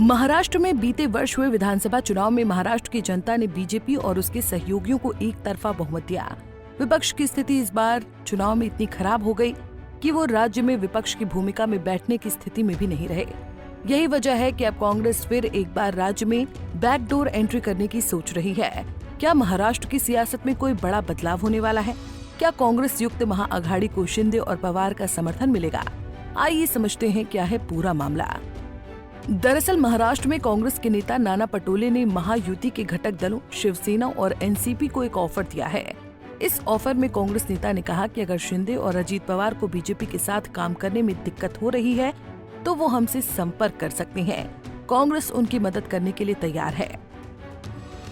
महाराष्ट्र में बीते वर्ष हुए विधानसभा चुनाव में महाराष्ट्र की जनता ने बीजेपी और उसके सहयोगियों को एक तरफा बहुमत दिया। विपक्ष की स्थिति इस बार चुनाव में इतनी खराब हो गई कि वो राज्य में विपक्ष की भूमिका में बैठने की स्थिति में भी नहीं रहे। यही वजह है कि अब कांग्रेस फिर एक बार राज्य में बैकडोर एंट्री करने की सोच रही है। क्या महाराष्ट्र की सियासत में कोई बड़ा बदलाव होने वाला है? क्या कांग्रेस युक्त महाअघाड़ी को शिंदे और पवार का समर्थन मिलेगा? आइए समझते हैं क्या है पूरा मामला। दरअसल महाराष्ट्र में कांग्रेस के नेता नाना पटोले ने महायुति के घटक दलों शिवसेना और एनसीपी को एक ऑफर दिया है। इस ऑफर में कांग्रेस नेता ने कहा कि अगर शिंदे और अजीत पवार को बीजेपी के साथ काम करने में दिक्कत हो रही है तो वो हमसे संपर्क कर सकते हैं। कांग्रेस उनकी मदद करने के लिए तैयार है।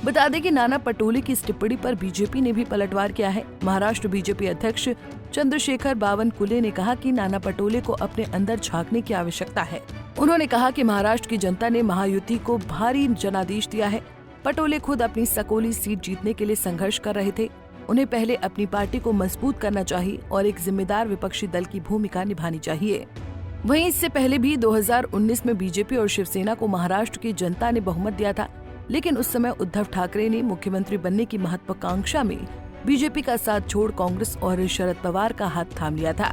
बता दें कि नाना पटोले की इस टिप्पणी पर बीजेपी ने भी पलटवार किया है। महाराष्ट्र बीजेपी अध्यक्ष चंद्रशेखर बावनकुले ने कहा कि नाना पटोले को अपने अंदर झांकने की आवश्यकता है। उन्होंने कहा कि महाराष्ट्र की जनता ने महायुति को भारी जनादेश दिया है। पटोले खुद अपनी सकोली सीट जीतने के लिए संघर्ष कर रहे थे। उन्हें पहले अपनी पार्टी को मजबूत करना चाहिए और एक जिम्मेदार विपक्षी दल की भूमिका निभानी चाहिए। वहीं इससे पहले भी 2019 में बीजेपी और शिवसेना को महाराष्ट्र की जनता ने बहुमत दिया था, लेकिन उस समय उद्धव ठाकरे ने मुख्यमंत्री बनने की महत्वाकांक्षा में बीजेपी का साथ छोड़ कांग्रेस और शरद पवार का हाथ थाम लिया था।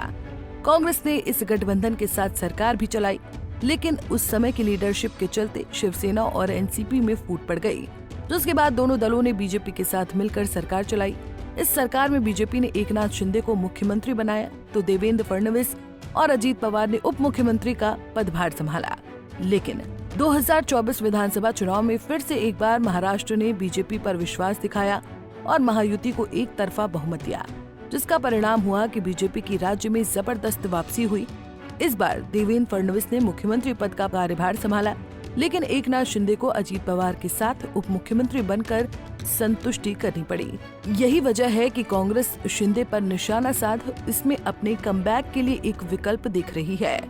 कांग्रेस ने इस गठबंधन के साथ सरकार भी चलाई, लेकिन उस समय की लीडरशिप के चलते शिवसेना और एनसीपी में फूट पड़ गई, जिसके बाद दोनों दलों ने बीजेपी के साथ मिलकर सरकार चलाई। इस सरकार में बीजेपी ने एकनाथ शिंदे को मुख्यमंत्री बनाया तो देवेंद्र फडणवीस और अजीत पवार ने उप मुख्यमंत्री का पदभार संभाला। लेकिन 2024 विधानसभा चुनाव में फिर से एक बार महाराष्ट्र ने बीजेपी पर विश्वास दिखाया और महायुति को एक तरफा बहुमत दिया, जिसका परिणाम हुआ कि बीजेपी की राज्य में जबरदस्त वापसी हुई। इस बार देवेंद्र फडणवीस ने मुख्यमंत्री पद का कार्यभार संभाला, लेकिन एकनाथ शिंदे को अजीत पवार के साथ उप मुख्यमंत्री बनकर संतुष्टि करनी पड़ी। यही वजह है कि कांग्रेस शिंदे पर निशाना साध इसमें अपने कमबैक के लिए एक विकल्प देख रही है।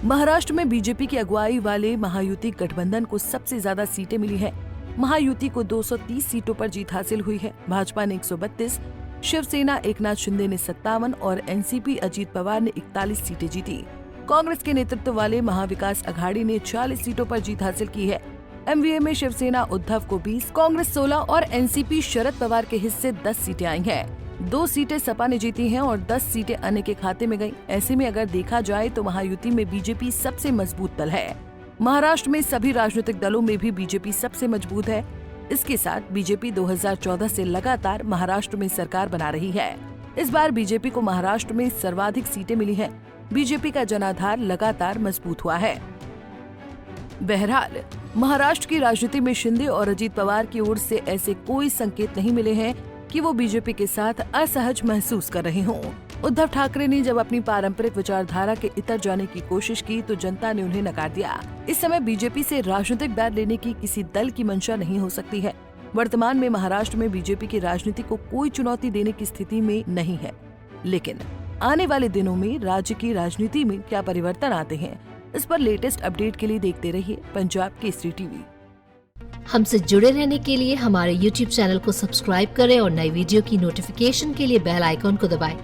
महाराष्ट्र में बीजेपी की अगुवाई वाले महायुति गठबंधन को सबसे ज्यादा सीटें मिली है। महायुति को 230 सीटों पर जीत हासिल हुई है। भाजपा ने 132, शिवसेना एकनाथ शिंदे ने 57 और एनसीपी अजीत पवार ने 41 सीटें जीती। कांग्रेस के नेतृत्व वाले महाविकास अघाड़ी ने 40 सीटों पर जीत हासिल की है। एमवीए में शिवसेना उद्धव को 20, कांग्रेस 16 और एनसीपी शरद पवार के हिस्से 10 सीटें आई हैं। 2 सीटें सपा ने जीती हैं और 10 सीटें अन्य के खाते में गईं। ऐसे में अगर देखा जाए तो महायुति में बीजेपी सबसे मजबूत दल है। महाराष्ट्र में सभी राजनीतिक दलों में भी बीजेपी सबसे मजबूत है। इसके साथ बीजेपी 2014 से लगातार महाराष्ट्र में सरकार बना रही है। इस बार बीजेपी को महाराष्ट्र में सर्वाधिक सीटें मिली हैं। बीजेपी का जनाधार लगातार मजबूत हुआ है। बहरहाल महाराष्ट्र की राजनीति में शिंदे और अजीत पवार की ओर से ऐसे कोई संकेत नहीं मिले हैं कि वो बीजेपी के साथ असहज महसूस कर रहे हों। उद्धव ठाकरे ने जब अपनी पारंपरिक विचारधारा के इतर जाने की कोशिश की तो जनता ने उन्हें नकार दिया। इस समय बीजेपी से राजनीतिक बैर लेने की किसी दल की मंशा नहीं हो सकती है। वर्तमान में महाराष्ट्र में बीजेपी की राजनीति को कोई चुनौती देने की स्थिति में नहीं है, लेकिन आने वाले दिनों में राज्य की राजनीति में क्या परिवर्तन आते हैं, इस पर लेटेस्ट अपडेट के लिए देखते रहिए पंजाब केसरी टीवी। हमसे जुड़े रहने के लिए हमारे YouTube चैनल को सब्सक्राइब करें और नई वीडियो की नोटिफिकेशन के लिए बेल आइकॉन को दबाएं।